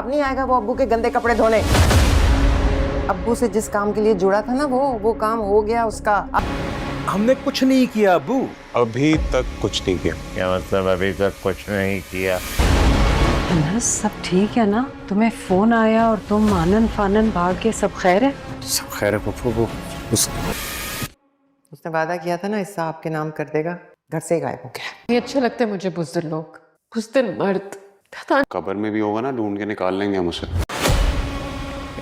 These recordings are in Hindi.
अब नहीं आएगा वो अब्बू के गंदे कपड़े धोने। अब्बू से जिस काम के लिए जुड़ा था ना वो काम हो गया उसका। हमने कुछ नहीं किया अब्बू। अभी तक कुछ नहीं किया। क्या मतलब अभी तक कुछ नहीं किया? अनस सब ठीक है ना? तुम्हें फोन आया और तुम आनन फानन भाग के सब खैर है? सब खैर है पप्पू। वो उसने वादा किया था ना हिस्सा आपके नाम कर देगा, घर से ही गायब हो गया। ये अच्छे लगते हैं मुझे बुज़दिल लोग, बुज़दिल मर्द। पता कब्र में भी होगा ना, ढूंढ के निकाल लेंगे हम उसे।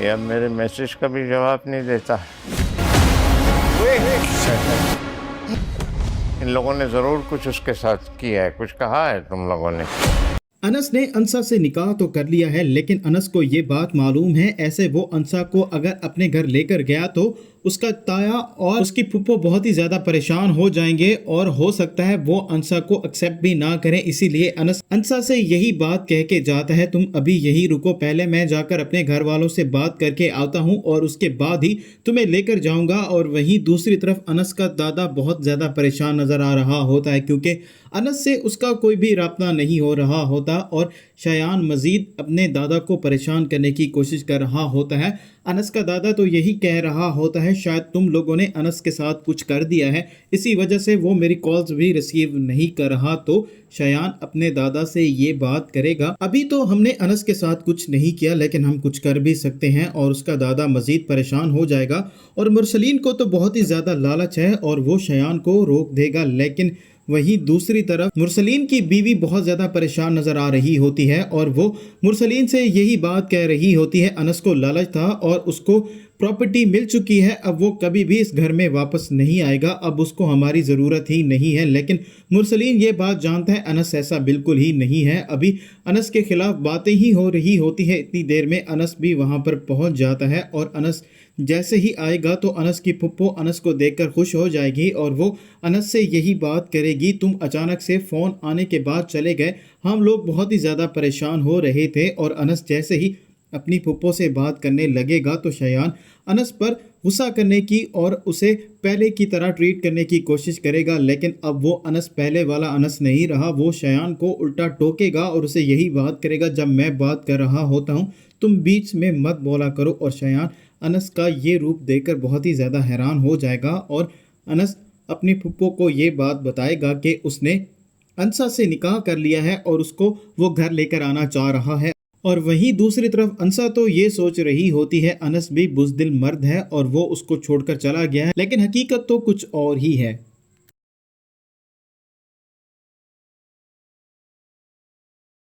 ये अब मेरे मैसेज का भी जवाब नहीं देता। इन लोगों ने जरूर कुछ उसके साथ किया है, कुछ कहा है तुम लोगों ने। अनस ने अंसा से निकाह तो कर लिया है, लेकिन अनस को ये बात मालूम है ऐसे वो अंसा को अगर अपने घर लेकर गया तो उसका ताया और उसकी फुप्पो बहुत ही ज़्यादा परेशान हो जाएंगे और हो सकता है वो अंसा को एक्सेप्ट भी ना करें। इसीलिए अनस अंसा से यही बात कह के जाता है, तुम अभी यही रुको, पहले मैं जाकर अपने घर वालों से बात करके आता हूँ और उसके बाद ही तुम्हें लेकर जाऊँगा। और वहीं दूसरी तरफ अनस का दादा बहुत ज़्यादा परेशान नज़र आ रहा होता है क्योंकि अनस से उसका कोई भी राब्ता नहीं हो रहा होता और शयान मजीद अपने दादा को परेशान करने की कोशिश कर रहा होता है। अनस का दादा तो यही कह रहा होता है शायद तुम लोगों ने अनस के साथ कुछ कर दिया है, इसी वजह से वो मेरी कॉल्स भी रिसीव नहीं कर रहा। तो शयान अपने दादा से ये बात करेगा, अभी तो हमने अनस के साथ कुछ नहीं किया लेकिन हम कुछ कर भी सकते हैं। और उसका दादा मजीद परेशान हो जाएगा और मुरसलीन को तो बहुत ही ज़्यादा लालच है और वो शयान को रोक देगा। लेकिन वहीं दूसरी तरफ मुरसलीन की बीवी बहुत ज़्यादा परेशान नज़र आ रही होती है और वो मुरसलीन से यही बात कह रही होती है, अनस को लालच था और उसको प्रॉपर्टी मिल चुकी है, अब वो कभी भी इस घर में वापस नहीं आएगा, अब उसको हमारी ज़रूरत ही नहीं है। लेकिन मुरसलीन ये बात जानता है अनस ऐसा बिल्कुल ही नहीं है। अभी अनस के ख़िलाफ़ बातें ही हो रही होती है, इतनी देर में अनस भी वहाँ पर पहुँच जाता है और अनस जैसे ही आएगा तो अनस की फुप्पो अनस को देखकर खुश हो जाएगी और वो अनस से यही बात करेगी, तुम अचानक से फ़ोन आने के बाद चले गए, हम लोग बहुत ही ज़्यादा परेशान हो रहे थे। और अनस जैसे ही अपनी फुप्पो से बात करने लगेगा तो शयान अनस पर गुस्सा करने की और उसे पहले की तरह ट्रीट करने की कोशिश करेगा। लेकिन अब वो अनस पहले वाला अनस नहीं रहा, वो शयान को उल्टा टोकेगा और उसे यही बात करेगा, जब मैं बात कर रहा होता हूँ तुम बीच में मत बोला करो। और शयान अनस का ये रूप देखकर बहुत ही ज़्यादा हैरान हो जाएगा और अनस अपनी फुप्पो को ये बात बताएगा कि उसने अंसा से निकाह कर लिया है और उसको वो घर लेकर आना चाह रहा है। और वहीं दूसरी तरफ अंसा तो ये सोच रही होती है अनस भी बुज़दिल मर्द है और वो उसको छोड़कर चला गया है, लेकिन हकीकत तो कुछ और ही है।